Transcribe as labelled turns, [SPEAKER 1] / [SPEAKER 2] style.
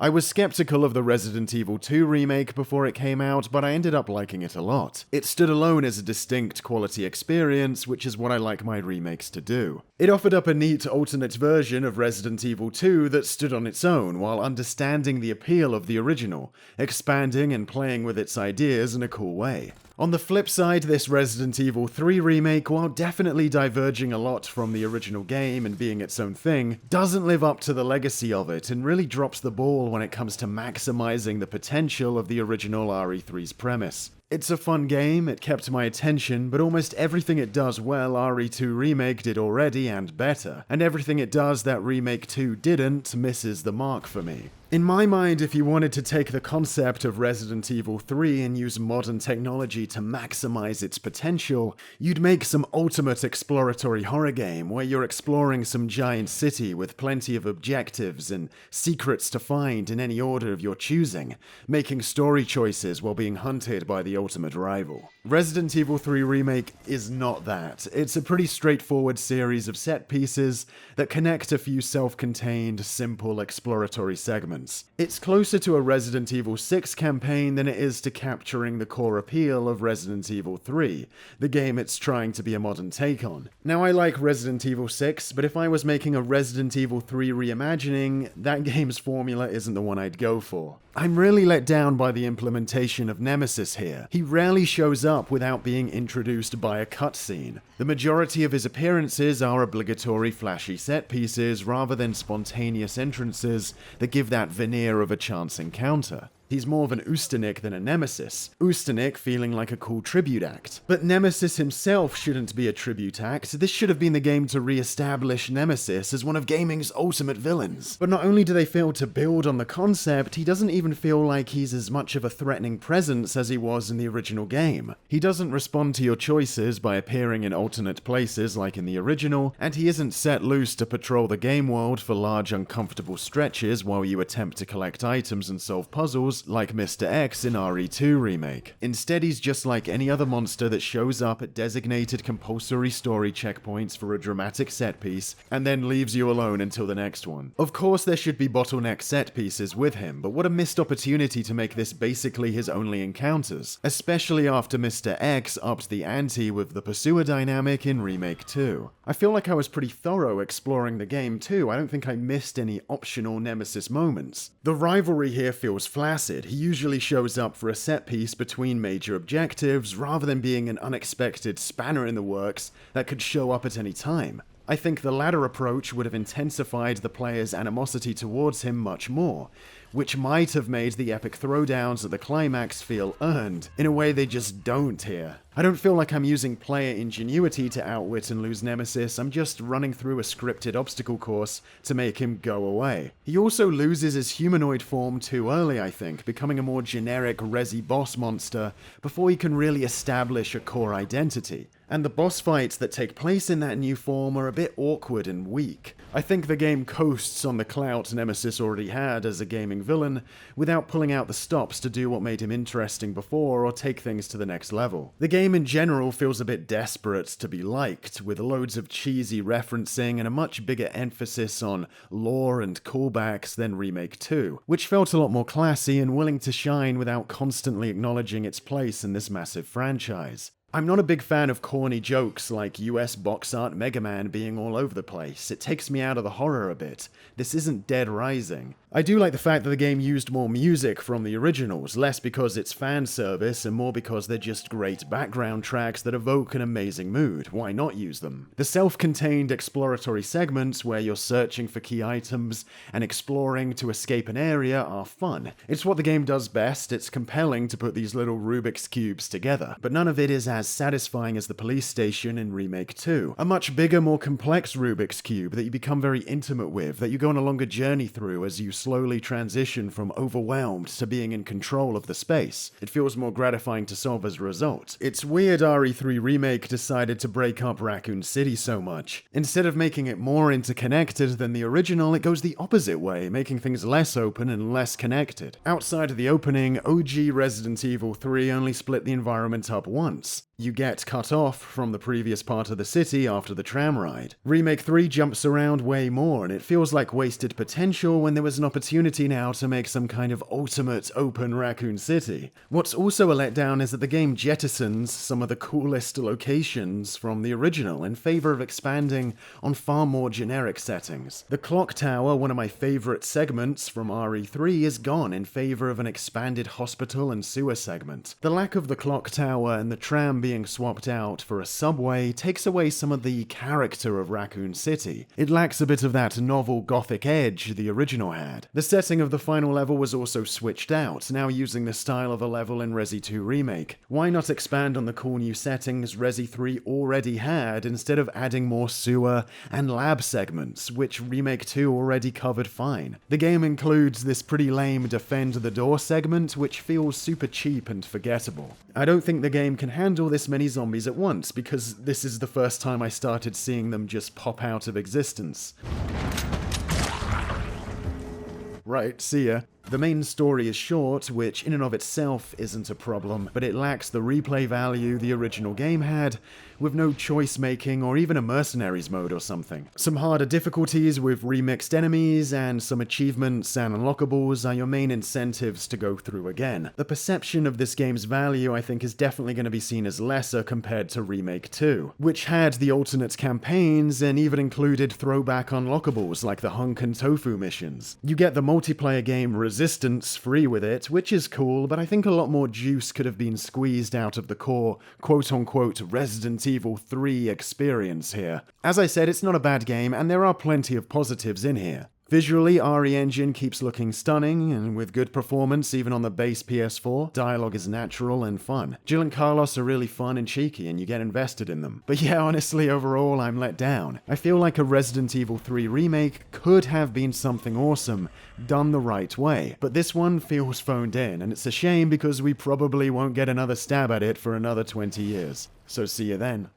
[SPEAKER 1] I was skeptical of the Resident Evil 2 remake before it came out, but I ended up liking it a lot. It stood alone as a distinct quality experience, which is what I like my remakes to do. It offered up a neat alternate version of Resident Evil 2 that stood on its own while understanding the appeal of the original, expanding and playing with its ideas in a cool way. On the flip side, this Resident Evil 3 remake, while definitely diverging a lot from the original game and being its own thing, doesn't live up to the legacy of it and really drops the ball when it comes to maximizing the potential of the original RE3's premise. It's a fun game, it kept my attention, but almost everything it does well RE2 Remake did already and better, and everything it does that Remake 2 didn't misses the mark for me. In my mind, if you wanted to take the concept of Resident Evil 3 and use modern technology to maximize its potential, you'd make some ultimate exploratory horror game where you're exploring some giant city with plenty of objectives and secrets to find in any order of your choosing, making story choices while being hunted by the ultimate rival. Resident Evil 3 Remake is not that. It's a pretty straightforward series of set pieces that connect a few self-contained, simple exploratory segments. It's closer to a Resident Evil 6 campaign than it is to capturing the core appeal of Resident Evil 3, the game it's trying to be a modern take on. Now, I like Resident Evil 6, but if I was making a Resident Evil 3 reimagining, that game's formula isn't the one I'd go for. I'm really let down by the implementation of Nemesis here. He rarely shows up without being introduced by a cutscene. The majority of his appearances are obligatory flashy set pieces rather than spontaneous entrances that give that veneer of a chance encounter. He's more of an Usternik than a Nemesis, Usternik feeling like a cool tribute act. But Nemesis himself shouldn't be a tribute act. This should have been the game to re-establish Nemesis as one of gaming's ultimate villains. But not only do they fail to build on the concept, he doesn't even feel like he's as much of a threatening presence as he was in the original game. He doesn't respond to your choices by appearing in alternate places like in the original, and he isn't set loose to patrol the game world for large uncomfortable stretches while you attempt to collect items and solve puzzles like Mr. X in RE2 Remake. Instead, he's just like any other monster that shows up at designated compulsory story checkpoints for a dramatic set piece, and then leaves you alone until the next one. Of course, there should be bottleneck set pieces with him, but what a missed opportunity to make this basically his only encounters, especially after Mr. X upped the ante with the pursuer dynamic in Remake 2. I feel like I was pretty thorough exploring the game too. I don't think I missed any optional Nemesis moments. The rivalry here feels flaccid. He usually shows up for a set piece between major objectives rather than being an unexpected spanner in the works that could show up at any time. I think the latter approach would have intensified the player's animosity towards him much more, which might have made the epic throwdowns at the climax feel earned, in a way they just don't here. I don't feel like I'm using player ingenuity to outwit and lose Nemesis, I'm just running through a scripted obstacle course to make him go away. He also loses his humanoid form too early, I think, becoming a more generic resi boss monster before he can really establish a core identity. And the boss fights that take place in that new form are a bit awkward and weak. I think the game coasts on the clout Nemesis already had as a gaming villain, without pulling out the stops to do what made him interesting before or take things to the next level. The game in general feels a bit desperate to be liked, with loads of cheesy referencing and a much bigger emphasis on lore and callbacks than Remake 2, which felt a lot more classy and willing to shine without constantly acknowledging its place in this massive franchise. I'm not a big fan of corny jokes like US box art Mega Man being all over the place. It takes me out of the horror a bit. This isn't Dead Rising. I do like the fact that the game used more music from the originals, less because it's fan service and more because they're just great background tracks that evoke an amazing mood. Why not use them? The self-contained exploratory segments where you're searching for key items and exploring to escape an area are fun. It's what the game does best. It's compelling to put these little Rubik's Cubes together, but none of it is as satisfying as the police station in Remake 2. A much bigger, more complex Rubik's Cube that you become very intimate with, that you go on a longer journey through as you slowly transition from overwhelmed to being in control of the space. It feels more gratifying to solve as a result. It's weird RE3 Remake decided to break up Raccoon City so much. Instead of making it more interconnected than the original, it goes the opposite way, making things less open and less connected. Outside of the opening, OG Resident Evil 3 only split the environment up once. you get cut off from the previous part of the city after the tram ride. Remake 3 jumps around way more, and it feels like wasted potential when there was an opportunity now to make some kind of ultimate open Raccoon City. What's also a letdown is that the game jettisons some of the coolest locations from the original in favor of expanding on far more generic settings. The clock tower, one of my favorite segments from RE3, is gone in favor of an expanded hospital and sewer segment. The lack of the clock tower and the tram being swapped out for a subway takes away some of the character of Raccoon City. It lacks a bit of that novel gothic edge the original had. The setting of the final level was also switched out, now using the style of a level in Resi 2 Remake. Why not expand on the cool new settings Resi 3 already had instead of adding more sewer and lab segments, which Remake 2 already covered fine? The game includes this pretty lame defend the door segment, which feels super cheap and forgettable. I don't think the game can handle this many zombies at once, because this is the first time I started seeing them just pop out of existence. Right, see ya. The main story is short, which in and of itself isn't a problem, but it lacks the replay value the original game had, with no choice making or even a mercenaries mode or something. Some harder difficulties with remixed enemies and some achievements and unlockables are your main incentives to go through again. The perception of this game's value, I think, is definitely going to be seen as lesser compared to Remake 2, which had the alternate campaigns and even included throwback unlockables like the hunk and tofu missions. You get the multiplayer game Resistance free with it, which is cool, but I think a lot more juice could have been squeezed out of the core quote-unquote Resident Evil 3 experience here. As I said, it's not a bad game, and there are plenty of positives in here. Visually, RE Engine keeps looking stunning, and with good performance even on the base PS4, dialogue is natural and fun. Jill and Carlos are really fun and cheeky, and you get invested in them. But yeah, honestly, overall, I'm let down. I feel like a Resident Evil 3 remake could have been something awesome, done the right way. But this one feels phoned in, and it's a shame because we probably won't get another stab at it for another 20 years. So see you then.